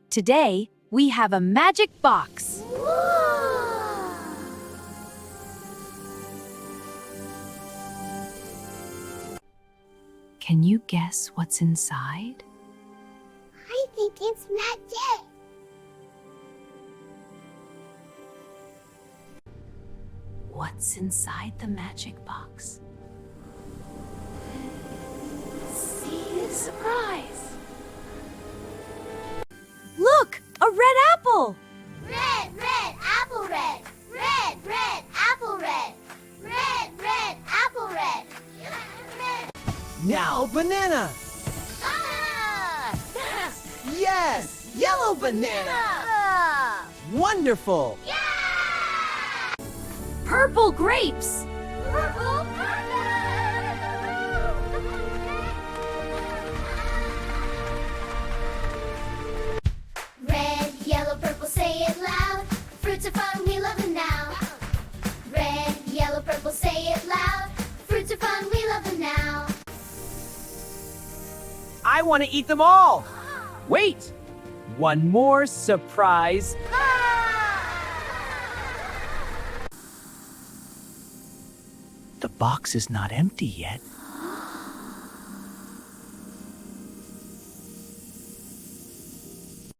Today, we have a magic box. Can you guess what's inside? I think it's magic. What's inside the magic box? See the surprise. Look, a red apple. Red, red, apple red. Red, red, apple red. Red, red, apple red. Red. Now banana! Ah! Yes! Yellow banana! Ah! Wonderful! Purple grapes. Purple, red, yellow, purple, say it loud. Fruits are fun, we love them now. Red, yellow, purple, say it loud. Fruits are fun, we love them now. I want to eat them all! Wait! One more surprise. The box is not empty yet.